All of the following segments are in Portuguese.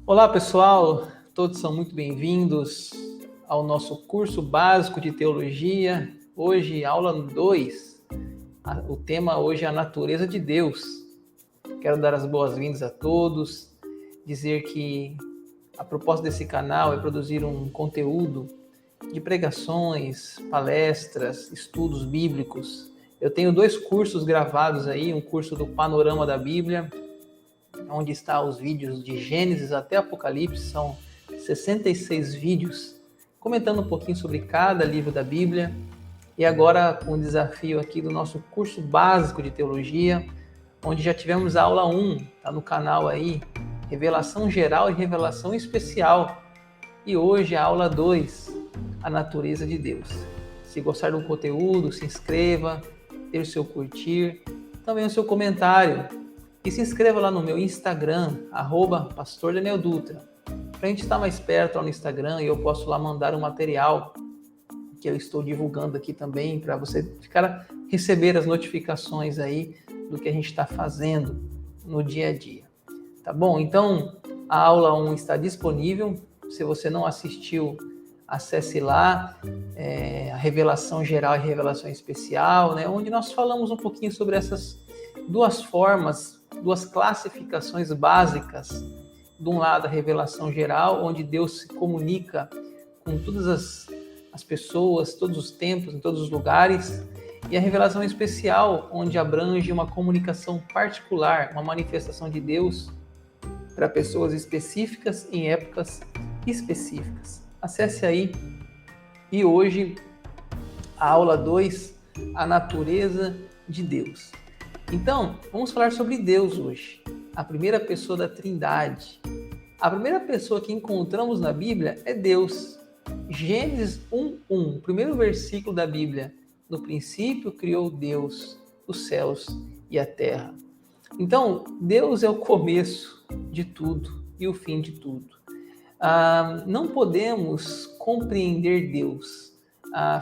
Olá, pessoal, todos são muito bem-vindos ao nosso curso básico de teologia. Hoje, aula 2. O tema hoje é a natureza de Deus. Quero dar as boas-vindas a todos, dizer que a proposta desse canal é produzir um conteúdo de pregações, palestras, estudos bíblicos. Eu tenho 2 cursos gravados aí, um curso do Panorama da Bíblia, onde estão os vídeos de Gênesis até Apocalipse, são 66 vídeos, comentando um pouquinho sobre cada livro da Bíblia. E agora com o desafio aqui do nosso curso básico de teologia, onde já tivemos a aula 1, tá no canal aí, revelação geral e revelação especial. E hoje a aula 2, a natureza de Deus. Se gostar do conteúdo, se inscreva, dê o seu curtir, também o seu comentário. E se inscreva lá no meu Instagram, @PastorDanielDutra. Para a gente estar mais perto lá no Instagram e eu posso lá mandar um material que eu estou divulgando aqui também, para você receber as notificações aí do que a gente está fazendo no dia a dia. Tá bom? Então, a aula 1 está disponível. Se você não assistiu, acesse lá, a revelação geral e revelação especial, né, onde nós falamos um pouquinho sobre essas duas formas, duas classificações básicas. De um lado, a revelação geral, onde Deus se comunica com todas as pessoas, todos os tempos, em todos os lugares, e a revelação especial, onde abrange uma comunicação particular, uma manifestação de Deus para pessoas específicas em épocas específicas. Acesse aí. E hoje, a aula 2, a natureza de Deus. Então, vamos falar sobre Deus hoje, a primeira pessoa da Trindade. A primeira pessoa que encontramos na Bíblia é Deus. Gênesis 1:1, primeiro versículo da Bíblia. No princípio criou Deus os céus e a terra. Então, Deus é o começo de tudo e o fim de tudo. Não podemos compreender Deus.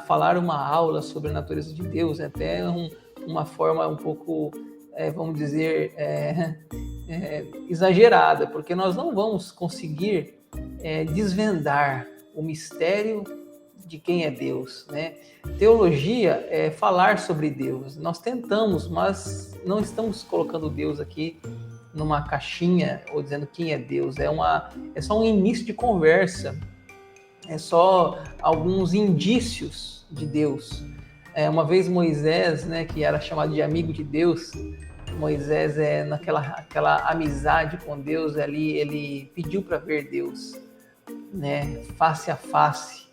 Falar uma aula sobre a natureza de Deus é até uma forma um pouco, vamos dizer, exagerada, porque nós não vamos conseguir desvendar o mistério de quem é Deus, né? Teologia é falar sobre Deus. Nós tentamos, mas não estamos colocando Deus aqui numa caixinha ou dizendo quem é Deus. É só um início de conversa. É só alguns indícios de Deus. Uma vez Moisés, né, que era chamado de amigo de Deus, Moisés, naquela amizade com Deus ali, ele pediu para ver Deus, né, face a face,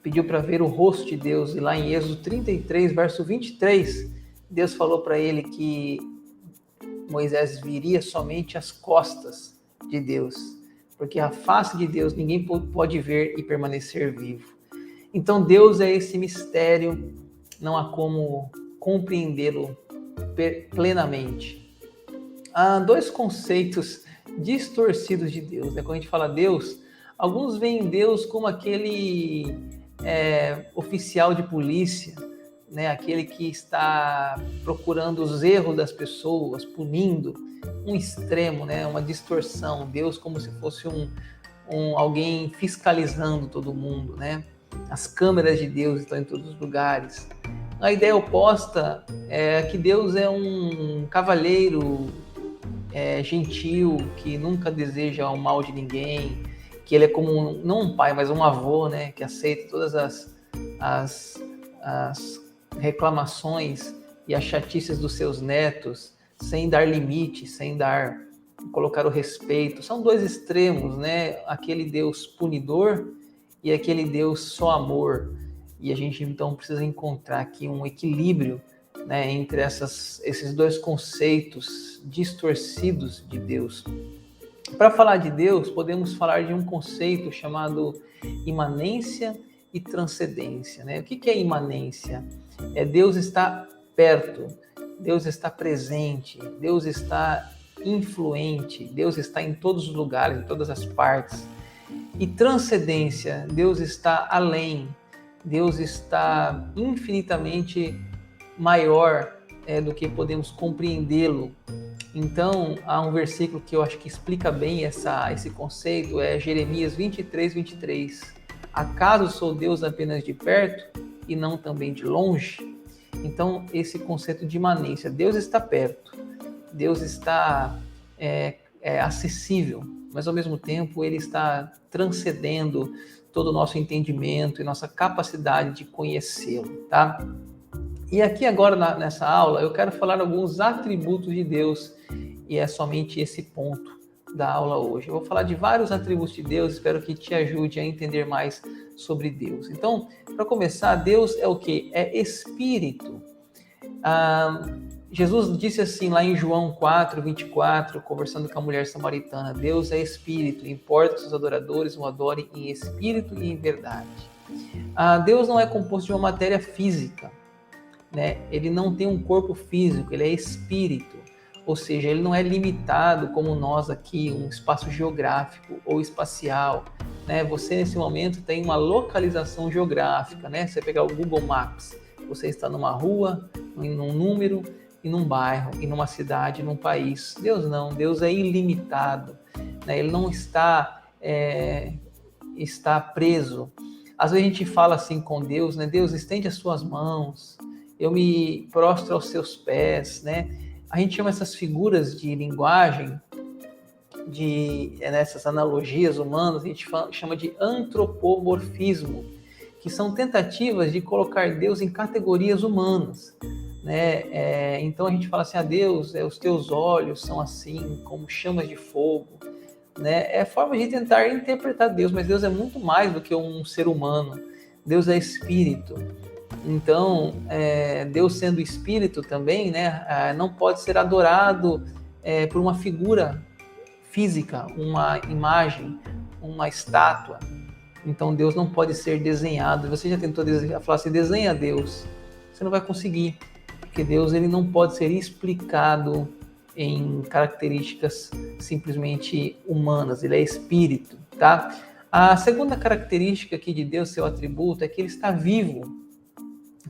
pediu para ver o rosto de Deus, e lá em Êxodo 33, verso 23, Deus falou para ele que Moisés viria somente as costas de Deus, porque a face de Deus ninguém pode ver e permanecer vivo. Então Deus é esse mistério, não há como compreendê-lo plenamente. Há 2 conceitos distorcidos de Deus, né? Quando a gente fala Deus, alguns veem Deus como aquele oficial de polícia, né? Aquele que está procurando os erros das pessoas, punindo, um extremo, né? Uma distorção. Deus como se fosse alguém fiscalizando todo mundo, né? As câmeras de Deus estão em todos os lugares. A ideia oposta é que Deus é um cavalheiro gentil, que nunca deseja o mal de ninguém, que ele é como, não um pai, mas um avô, né, que aceita todas as reclamações e as chatices dos seus netos, sem dar limite, sem colocar o respeito. São 2 extremos, né? Aquele Deus punidor e aquele Deus só amor. E a gente então precisa encontrar aqui um equilíbrio, né, entre esses 2 conceitos distorcidos de Deus. Para falar de Deus, podemos falar de um conceito chamado imanência e transcendência, né? O que é imanência? Deus está perto, Deus está presente, Deus está influente, Deus está em todos os lugares, em todas as partes. E transcendência, Deus está além, Deus está infinitamente maior do que podemos compreendê-lo. Então, há um versículo que eu acho que explica bem esse conceito, é Jeremias 23:23. Acaso sou Deus apenas de perto e não também de longe? Então, esse conceito de imanência, Deus está perto, Deus está acessível, mas ao mesmo tempo Ele está transcendendo todo o nosso entendimento e nossa capacidade de conhecê-lo, tá? E aqui agora nessa aula eu quero falar alguns atributos de Deus e é somente esse ponto da aula hoje. Eu vou falar de vários atributos de Deus, espero que te ajude a entender mais sobre Deus. Então, para começar, Deus é o quê? É Espírito. Jesus disse assim lá em João 4:24, conversando com a mulher samaritana, Deus é Espírito, importa que os adoradores o adorem em Espírito e em verdade. Deus não é composto de uma matéria física, né? Ele não tem um corpo físico, ele é Espírito, ou seja, ele não é limitado como nós aqui, um espaço geográfico ou espacial, né? Você nesse momento tem uma localização geográfica, né? Você pegar o Google Maps, você está numa rua, num número, e num bairro, e numa cidade, num país. Deus não, Deus é ilimitado, né? Ele não está preso. Às vezes a gente fala assim com Deus, né? Deus, estende as suas mãos, eu me prostro aos seus pés, né? A gente chama essas figuras de linguagem, nessas analogias humanas, a gente chama de antropomorfismo, que são tentativas de colocar Deus em categorias humanas, né? Então a gente fala assim, Deus, os teus olhos são assim, como chamas de fogo, né? É forma de tentar interpretar Deus, mas Deus é muito mais do que um ser humano. Deus é Espírito. Então, Deus sendo Espírito também, né, não pode ser adorado por uma figura física, uma imagem, uma estátua. Então, Deus não pode ser desenhado. Você já tentou falar assim, desenha Deus? Você não vai conseguir, porque Deus ele não pode ser explicado em características simplesmente humanas. Ele é Espírito, tá? A segunda característica aqui de Deus, seu atributo, é que ele está vivo.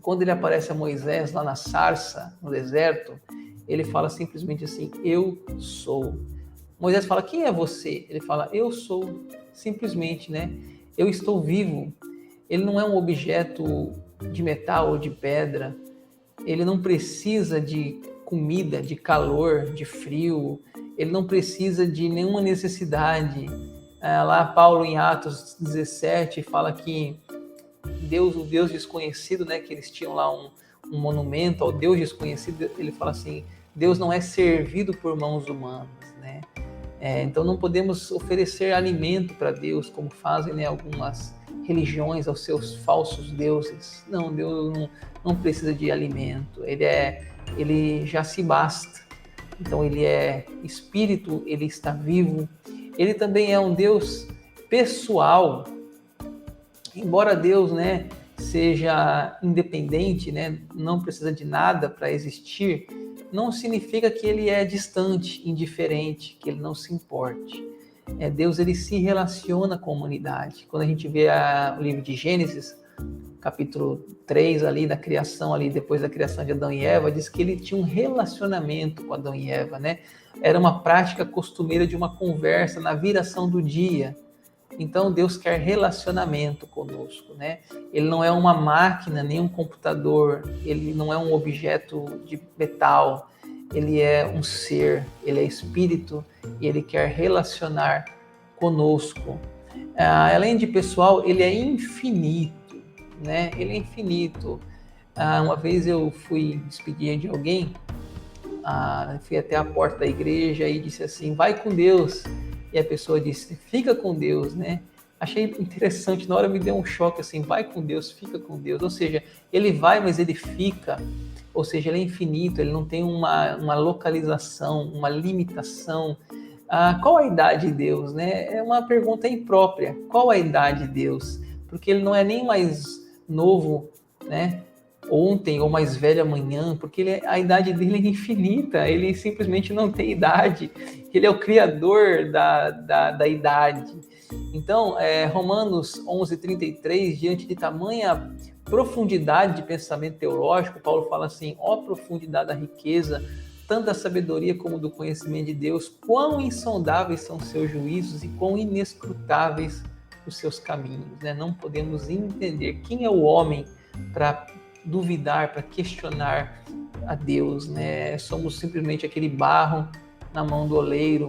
Quando ele aparece a Moisés lá na sarça, no deserto, ele fala simplesmente assim, eu sou. Moisés fala, quem é você? Ele fala, eu sou, simplesmente, né? Eu estou vivo. Ele não é um objeto de metal ou de pedra. Ele não precisa de comida, de calor, de frio. Ele não precisa de nenhuma necessidade. Lá Paulo em Atos 17 fala que Deus, o Deus desconhecido, né, que eles tinham lá um monumento ao Deus desconhecido, ele fala assim, Deus não é servido por mãos humanas, né? Então não podemos oferecer alimento para Deus, como fazem, né, algumas religiões aos seus falsos deuses. Não, Deus não precisa de alimento, ele já se basta. Então ele é Espírito, ele está vivo, ele também é um Deus pessoal. Embora Deus, né, seja independente, né, não precisa de nada para existir, não significa que ele é distante, indiferente, que ele não se importe. Deus ele se relaciona com a humanidade. Quando a gente vê o livro de Gênesis, capítulo 3 ali da criação, ali depois da criação de Adão e Eva, diz que ele tinha um relacionamento com Adão e Eva, né? Era uma prática costumeira de uma conversa na viração do dia. Então Deus quer relacionamento conosco, né? Ele não é uma máquina, nem um computador, ele não é um objeto de metal, ele é um ser, ele é Espírito e ele quer relacionar conosco. Além de pessoal, ele é infinito, né? Ele é infinito. Uma vez eu fui despedir de alguém, fui até a porta da igreja e disse assim, vai com Deus. E a pessoa disse, fica com Deus, né? Achei interessante, na hora me deu um choque assim, vai com Deus, fica com Deus. Ou seja, ele vai, mas ele fica. Ou seja, ele é infinito, ele não tem uma localização, uma limitação. Qual a idade de Deus, né? É uma pergunta imprópria. Qual a idade de Deus? Porque ele não é nem mais novo, né? Ontem ou mais velho amanhã, porque a idade dele é infinita, ele simplesmente não tem idade, ele é o criador da idade. Então, Romanos 11:33, diante de tamanha profundidade de pensamento teológico. Paulo fala assim: ó profundidade da riqueza, tanto da sabedoria como do conhecimento de Deus, quão insondáveis são os seus juízos e quão inescrutáveis os seus caminhos, né? Não podemos entender quem é o homem para duvidar, para questionar a Deus, né? Somos simplesmente aquele barro na mão do oleiro,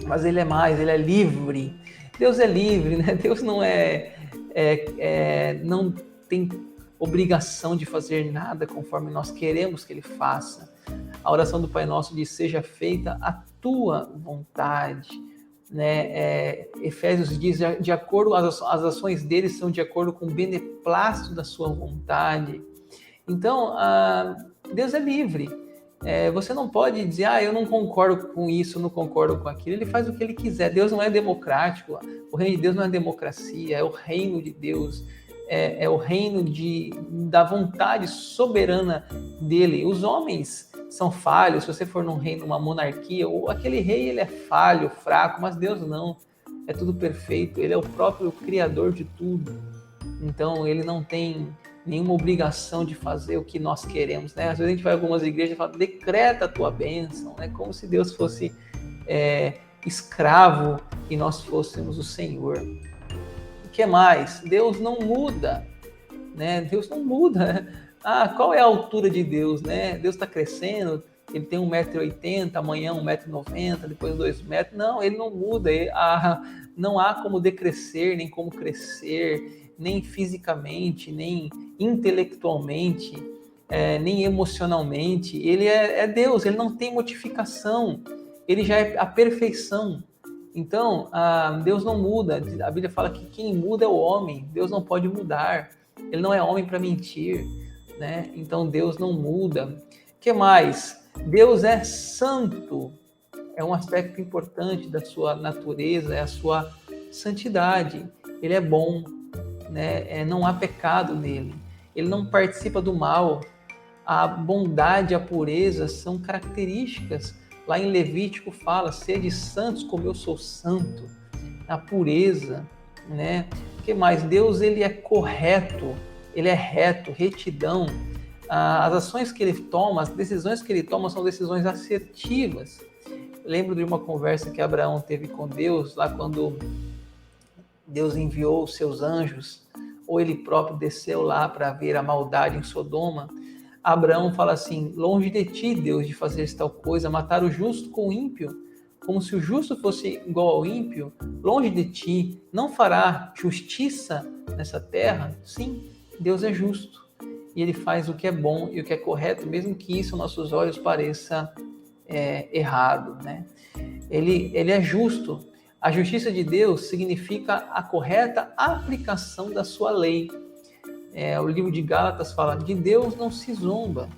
mas ele é mais, ele é livre. Deus é livre, né? Deus não não tem obrigação de fazer nada conforme nós queremos que ele faça. A oração do Pai Nosso diz: seja feita a tua vontade, né? Efésios diz: de acordo, as ações dele são de acordo com o beneplácito da sua vontade. Então, Deus é livre. Você não pode dizer: eu não concordo com isso, não concordo com aquilo. Ele faz o que ele quiser. Deus não é democrático. O reino de Deus não é democracia, é o reino de Deus. É o reino da vontade soberana dele. Os homens são falhos. Se você for num reino, numa monarquia, aquele rei ele é falho, fraco, mas Deus não. É tudo perfeito. Ele é o próprio criador de tudo. Então, ele não tem nenhuma obrigação de fazer o que nós queremos, né? Às vezes a gente vai a algumas igrejas e fala: decreta a tua bênção, né? Como se Deus fosse escravo e nós fôssemos o Senhor. O que mais? Deus não muda, né? Deus não muda. Qual é a altura de Deus, né? Deus está crescendo, ele tem 1,80 m, amanhã 1,90 m, depois 2 metros. Não, ele não muda. Não há como decrescer, nem como crescer, nem fisicamente, nem intelectualmente, nem emocionalmente. Ele é Deus, ele não tem modificação, ele já é a perfeição. Então, Deus não muda. A Bíblia fala que quem muda é o homem. Deus não pode mudar. Ele não é homem para mentir, né? Então, Deus não muda. O que mais? Deus é santo. É um aspecto importante da sua natureza, é a sua santidade. Ele é bom, né? Não há pecado nele. Ele não participa do mal. A bondade e a pureza são características. Lá em Levítico fala: sede santos como eu sou santo. A pureza, né? O que mais? Deus, ele é correto, ele é reto, retidão. As ações que ele toma, as decisões que ele toma são decisões assertivas. Lembro de uma conversa que Abraão teve com Deus, lá quando Deus enviou os seus anjos, ou ele próprio desceu lá para ver a maldade em Sodoma. Abraão fala assim: longe de ti, Deus, de fazer tal coisa, matar o justo com o ímpio, como se o justo fosse igual ao ímpio. Longe de ti, não fará justiça nessa terra? Sim, Deus é justo. E ele faz o que é bom e o que é correto, mesmo que isso aos nossos olhos pareça errado, né? Ele é justo. A justiça de Deus significa a correta aplicação da sua lei. O livro de Gálatas fala: de Deus não se zomba.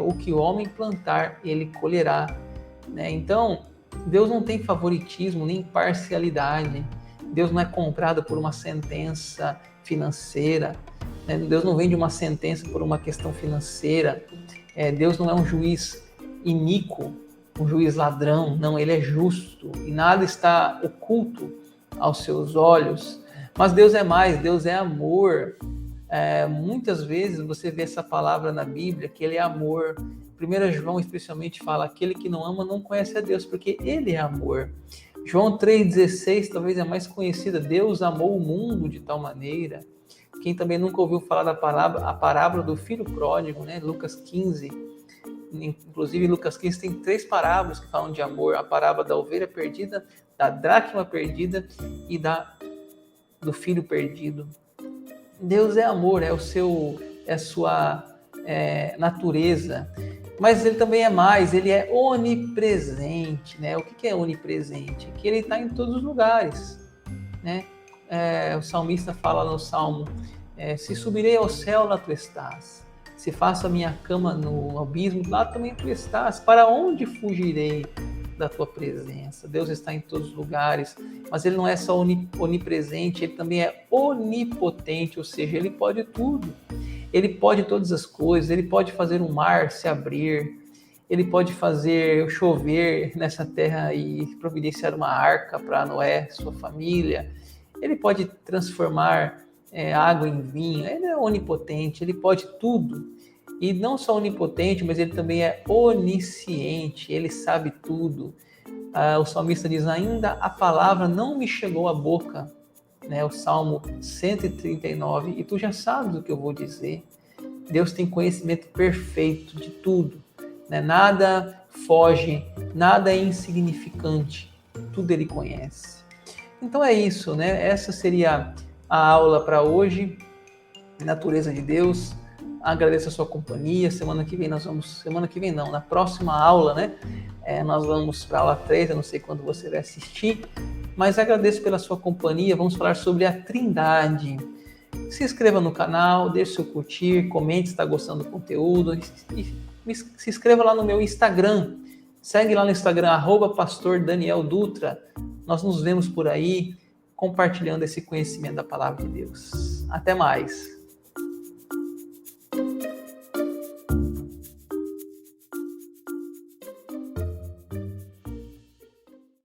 O que o homem plantar, ele colherá, né? Então, Deus não tem favoritismo nem parcialidade. Deus não é comprado por uma sentença financeira, né? Deus não vende uma sentença por uma questão financeira. Deus não é um juiz iníquo, um juiz ladrão. Não, ele é justo e nada está oculto aos seus olhos. Mas Deus é mais, Deus é amor. Muitas vezes você vê essa palavra na Bíblia, que ele é amor. 1 João especialmente fala: aquele que não ama não conhece a Deus, porque ele é amor. João 3,16 talvez é a mais conhecida: Deus amou o mundo de tal maneira. Quem também nunca ouviu falar a parábola do filho pródigo, né? Lucas 15. Inclusive, Lucas 15 tem 3 parábolas que falam de amor: a parábola da ovelha perdida, da dracma perdida e do filho perdido. Deus é amor, é a sua natureza. Mas ele também é mais, ele é onipresente, né? O que é onipresente? Que ele está em todos os lugares, né? O salmista fala no Salmo: se subirei ao céu, lá tu estás. Se faço a minha cama no abismo, lá também tu estás. Para onde fugirei da tua presença? Deus está em todos os lugares, mas ele não é só onipresente, ele também é onipotente, ou seja, ele pode tudo. Ele pode todas as coisas, ele pode fazer um mar se abrir, ele pode fazer chover nessa terra e providenciar uma arca para Noé, sua família. Ele pode transformar água em vinho. Ele é onipotente, ele pode tudo. E não só onipotente, mas ele também é onisciente, ele sabe tudo. O salmista diz, ainda a palavra não me chegou à boca, né? O Salmo 139, e tu já sabes o que eu vou dizer. Deus tem conhecimento perfeito de tudo, né? Nada foge, nada é insignificante, tudo ele conhece. Então é isso, né? Essa seria a aula para hoje, Natureza de Deus. Agradeço a sua companhia. Semana que vem na próxima aula, né? Nós vamos para a aula 3, eu não sei quando você vai assistir, mas agradeço pela sua companhia. Vamos falar sobre a Trindade. Se inscreva no canal, deixe seu curtir, comente se está gostando do conteúdo e se inscreva lá no meu Instagram. Segue lá no Instagram, @pastor Daniel Dutra. Nós nos vemos por aí compartilhando esse conhecimento da Palavra de Deus. Até mais!